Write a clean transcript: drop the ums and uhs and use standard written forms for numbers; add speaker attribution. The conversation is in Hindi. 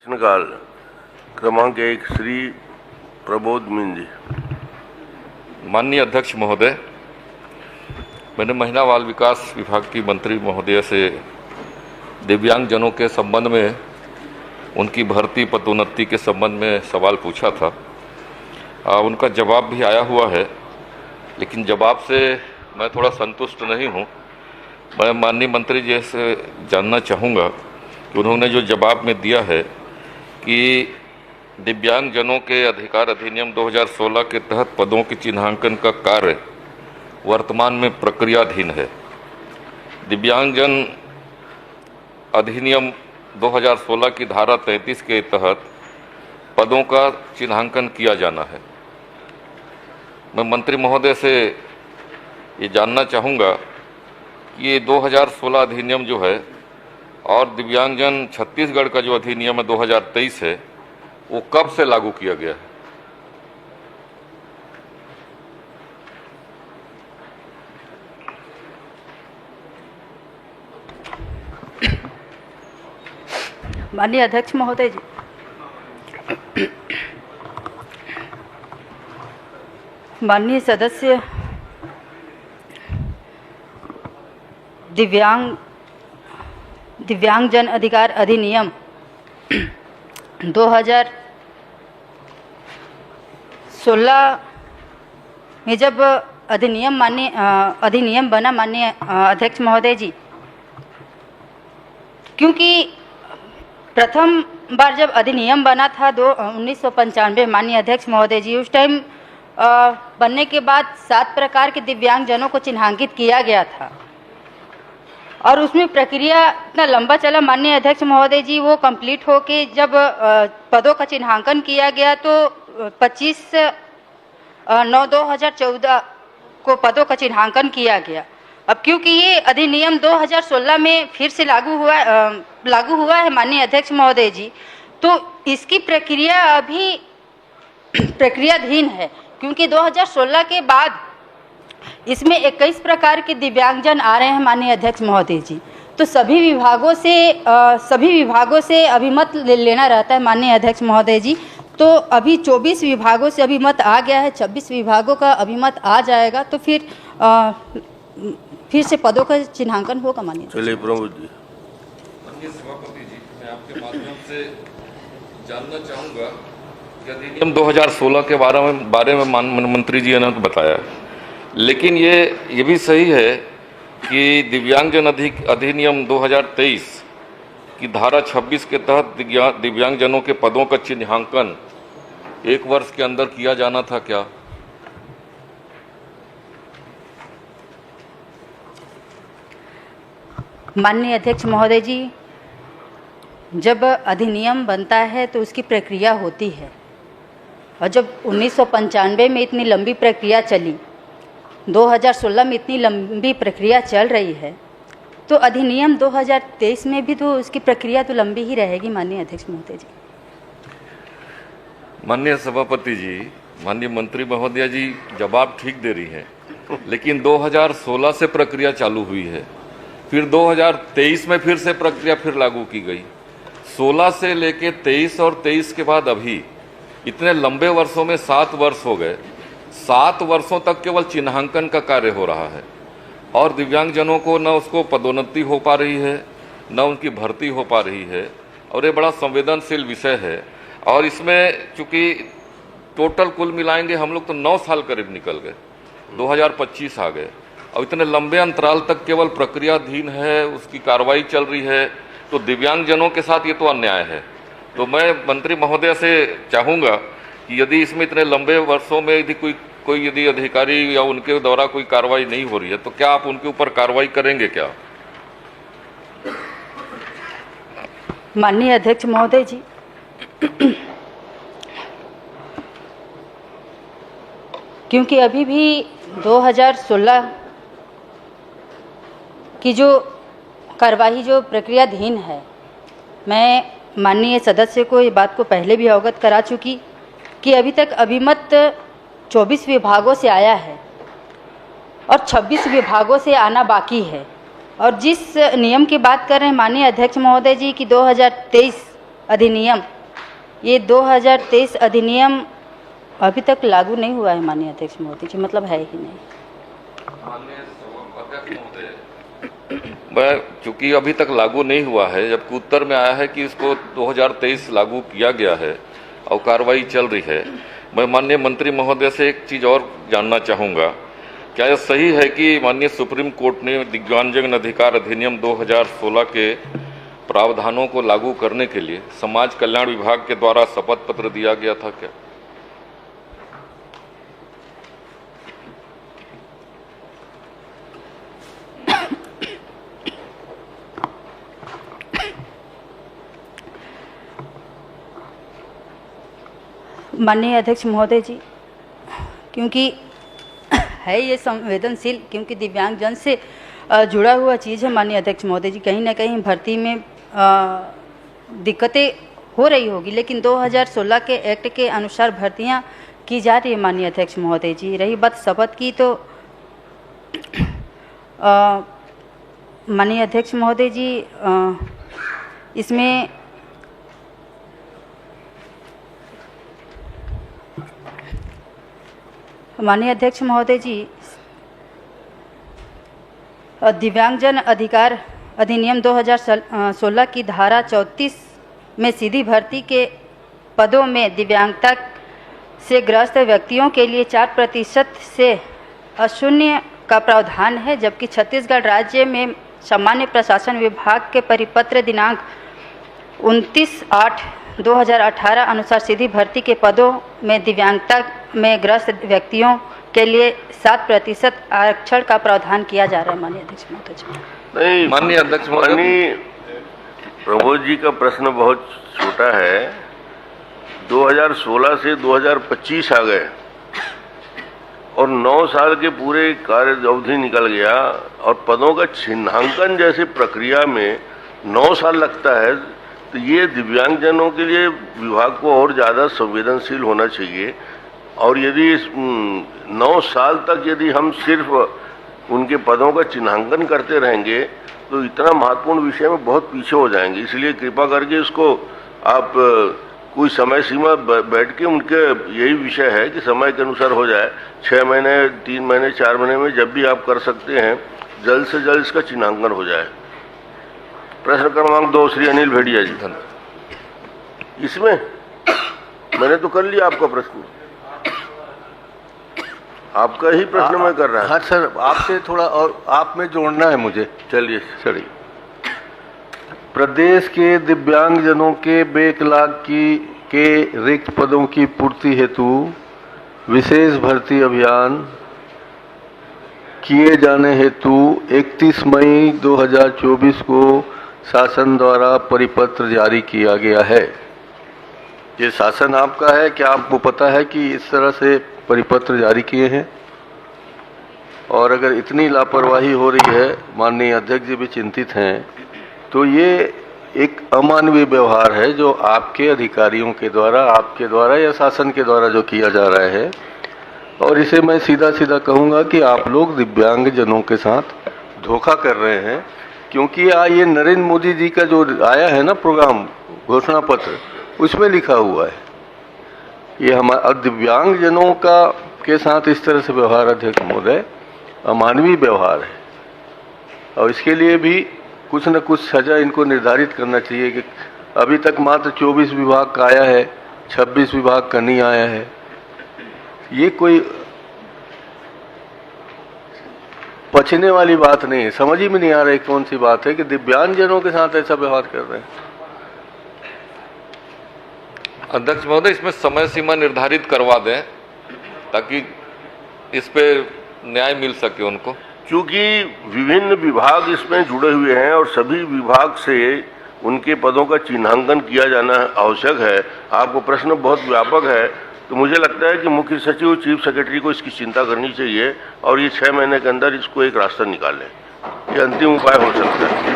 Speaker 1: प्रश्नकाल क्रमांक 1 श्री प्रबोध मिंज।
Speaker 2: माननीय अध्यक्ष महोदय, मैंने महिला बाल विकास विभाग की मंत्री महोदय से दिव्यांगजनों के संबंध में उनकी भर्ती पदोन्नति के संबंध में सवाल पूछा था। उनका जवाब भी आया हुआ है, लेकिन जवाब से मैं थोड़ा संतुष्ट नहीं हूँ। मैं माननीय मंत्री जी से जानना चाहूँगा कि उन्होंने जो जवाब में दिया है कि दिव्यांगजनों के अधिकार अधिनियम 2016 के तहत पदों के चिन्हांकन का कार्य वर्तमान में प्रक्रियाधीन है। दिव्यांगजन अधिनियम 2016 की धारा 33 के तहत पदों का चिन्हांकन किया जाना है। मैं मंत्री महोदय से ये जानना चाहूँगा कि ये 2016 अधिनियम जो है और दिव्यांगजन छत्तीसगढ़ का जो अधिनियम है 2023 है, वो कब से लागू किया गया है?
Speaker 3: माननीय अध्यक्ष महोदय जी, माननीय सदस्य, दिव्यांगजन अधिकार अधिनियम 2016 में जब अधिनियम बना माननीय अध्यक्ष महोदय जी, क्योंकि प्रथम बार जब अधिनियम बना था 1995 माननीय अध्यक्ष महोदय जी, उस टाइम बनने के बाद 7 प्रकार के दिव्यांगजनों को चिन्हांकित किया गया था और उसमें प्रक्रिया इतना लंबा चला माननीय अध्यक्ष महोदय जी। वो कंप्लीट होके जब पदों का चिन्हांकन किया गया तो 25/9/2014 को पदों का चिन्हांकन किया गया। अब क्योंकि ये अधिनियम 2016 में फिर से लागू हुआ है माननीय अध्यक्ष महोदय जी, तो इसकी प्रक्रिया अभी प्रक्रियाधीन है, क्योंकि 2016 के बाद इसमें 21 प्रकार के दिव्यांगजन आ रहे हैं माननीय अध्यक्ष महोदय जी। तो सभी विभागों से अभिमत लेना रहता है माननीय अध्यक्ष महोदय जी। तो अभी 24 विभागों से अभिमत आ गया है, 26 विभागों का अभिमत आ जाएगा, तो फिर से पदों का चिन्हांकन होगा माननीय।
Speaker 1: चलिए प्रमोद जी।
Speaker 2: माननीय सभापति जी, मैं आपके माध्यम से जानना चाहूँगा कि अधिनियम 2016 के बारे में मंत्री जी ने बताया, लेकिन ये भी सही है कि दिव्यांगजन अधिनियम 2023 की धारा 26 के तहत दिव्यांगजनों के पदों का चिन्हांकन 1 वर्ष के अंदर किया जाना था क्या?
Speaker 3: माननीय अध्यक्ष महोदय जी, जब अधिनियम बनता है तो उसकी प्रक्रिया होती है, और जब 1995 में इतनी लंबी प्रक्रिया चली, 2016 में इतनी लंबी प्रक्रिया चल रही है, तो अधिनियम 2023 में भी तो उसकी प्रक्रिया तो लंबी ही रहेगी माननीय अध्यक्ष महोदय जी।
Speaker 2: माननीय सभापति जी, माननीय मंत्री महोदया जी जवाब ठीक दे रही हैं, लेकिन 2016 से प्रक्रिया चालू हुई है, फिर 2023 में फिर से प्रक्रिया फिर लागू की गई। 16 से लेके 23 और 23 के बाद अभी इतने लंबे वर्षों में 7 वर्ष हो गए। 7 वर्षों तक केवल चिन्हांकन का कार्य हो रहा है और दिव्यांगजनों को न उसको पदोन्नति हो पा रही है, न उनकी भर्ती हो पा रही है, और ये बड़ा संवेदनशील विषय है। और इसमें चूंकि टोटल कुल मिलाएंगे हम लोग तो 9 साल करीब निकल गए, 2025 आ गए, और इतने लंबे अंतराल तक केवल प्रक्रियाधीन है, उसकी कार्रवाई चल रही है, तो दिव्यांगजनों के साथ ये तो अन्याय है। तो मैं मंत्री महोदय से चाहूँगा कि यदि इसमें इतने लंबे वर्षों में यदि कोई यदि अधिकारी या उनके द्वारा कोई कार्रवाई नहीं हो रही है, तो क्या आप उनके ऊपर कार्रवाई करेंगे क्या?
Speaker 3: माननीय अध्यक्ष महोदय जी, क्योंकि अभी भी 2016 की जो कार्यवाही जो प्रक्रियाधीन है, मैं माननीय सदस्य को ये बात को पहले भी अवगत करा चुकी कि अभी तक अभिमत 24 विभागों से आया है और 26 विभागों से आना बाकी है। और जिस नियम की बात कर रहे हैं माननीय अध्यक्ष महोदय जी की 2023 अधिनियम, ये 2023 अधिनियम अभी तक लागू नहीं हुआ है माननीय अध्यक्ष महोदय जी, मतलब है ही नहीं।
Speaker 2: चूंकि अभी तक लागू नहीं हुआ है, जबकि उत्तर में आया है कि इसको 2023 लागू किया गया है और कार्रवाई चल रही है। मैं माननीय मंत्री महोदय से एक चीज़ और जानना चाहूँगा, क्या यह सही है कि माननीय सुप्रीम कोर्ट ने दिव्यांगजन अधिकार अधिनियम 2016 के प्रावधानों को लागू करने के लिए समाज कल्याण विभाग के द्वारा शपथ पत्र दिया गया था क्या?
Speaker 3: माननीय अध्यक्ष महोदय जी, क्योंकि है ये संवेदनशील, क्योंकि दिव्यांगजन से जुड़ा हुआ चीज़ है माननीय अध्यक्ष महोदय जी, कहीं ना कहीं भर्ती में दिक्कतें हो रही होगी, लेकिन 2016 के एक्ट के अनुसार भर्तियां की जा रही है माननीय अध्यक्ष महोदय जी। रही बात शपथ की, तो माननीय अध्यक्ष महोदय जी इसमें माननीय अध्यक्ष महोदय जी दिव्यांगजन अधिकार अधिनियम 2016 की धारा 34 में सीधी भर्ती के पदों में दिव्यांगता से ग्रस्त व्यक्तियों के लिए 4% से अशून्य का प्रावधान है, जबकि छत्तीसगढ़ राज्य में सामान्य प्रशासन विभाग के परिपत्र दिनांक 29/8/2018 अनुसार सीधी भर्ती के पदों में दिव्यांगता में ग्रस्त व्यक्तियों के लिए 7% आरक्षण का प्रावधान किया जा रहा है माननीय अध्यक्ष महोदय जी।
Speaker 1: नहीं,
Speaker 2: माननीय अध्यक्ष
Speaker 1: माननीय प्रमोद जी का प्रश्न बहुत छोटा है। 2016 से 2025 आ गए और 9 साल के पूरे कार्य अवधि निकल गया, और पदों का चिन्हांकन जैसे प्रक्रिया में 9 साल लगता है, तो ये दिव्यांगजनों के लिए विभाग को और ज़्यादा संवेदनशील होना चाहिए। और यदि 9 साल तक यदि हम सिर्फ उनके पदों का चिन्हांकन करते रहेंगे तो इतना महत्वपूर्ण विषय में बहुत पीछे हो जाएंगे। इसलिए कृपा करके इसको आप कोई समय सीमा बैठ के, उनके यही विषय है कि समय के अनुसार हो जाए, 6 महीने, 3 महीने, 4 महीने में जब भी आप कर सकते हैं, जल्द से जल्द इसका चिन्हांकन हो जाए। प्रश्न क्रमांक 2 श्री अनिल भेड़िया जी। इसमें मैंने तो कर लिया आपका प्रश्न, आपका ही प्रश्न मैं कर रहा हूं।
Speaker 4: हाँ सर, आपसे थोड़ा और आप में जोड़ना है मुझे।
Speaker 1: चलिए चलिए।
Speaker 4: प्रदेश के दिव्यांगजनों के बैकलॉग के रिक्त पदों की पूर्ति हेतु विशेष भर्ती अभियान किए जाने हेतु 31 मई 2024 को शासन द्वारा परिपत्र जारी किया गया है। ये शासन आपका है, क्या आपको पता है कि इस तरह से परिपत्र जारी किए हैं? और अगर इतनी लापरवाही हो रही है, माननीय अध्यक्ष जी भी चिंतित हैं, तो ये एक अमानवीय व्यवहार है जो आपके अधिकारियों के द्वारा, आपके द्वारा या शासन के द्वारा जो किया जा रहा है। और इसे मैं सीधा सीधा कहूँगा कि आप लोग दिव्यांगजनों के साथ धोखा कर रहे हैं, क्योंकि ये नरेंद्र मोदी जी का जो आया है ना प्रोग्राम, घोषणा पत्र, उसमें लिखा हुआ है ये हमारा दिव्यांगजनों का के साथ इस तरह से व्यवहार अध्यक्ष महोदय अमानवीय व्यवहार है। और इसके लिए भी कुछ न कुछ सजा इनको निर्धारित करना चाहिए कि अभी तक मात्र 24 विभाग का आया है, 26 विभाग का नहीं आया है। ये कोई पछने वाली बात नहीं है, समझ ही में नहीं आ रही कौन सी बात है कि दिव्यांगजनों के साथ ऐसा व्यवहार कर रहे हैं।
Speaker 2: अध्यक्ष महोदय, इसमें समय सीमा निर्धारित करवा दें ताकि इस पे न्याय मिल सके उनको।
Speaker 1: चूंकि विभिन्न विभाग इसमें जुड़े हुए हैं और सभी विभाग से उनके पदों का चिन्हांकन किया जाना आवश्यक है। आपको प्रश्न बहुत व्यापक है, तो मुझे लगता है कि मुख्य सचिव, चीफ सेक्रेटरी को इसकी चिंता करनी चाहिए और ये 6 महीने के अंदर इसको एक रास्ता निकालें। ये अंतिम उपाय हो सकता है।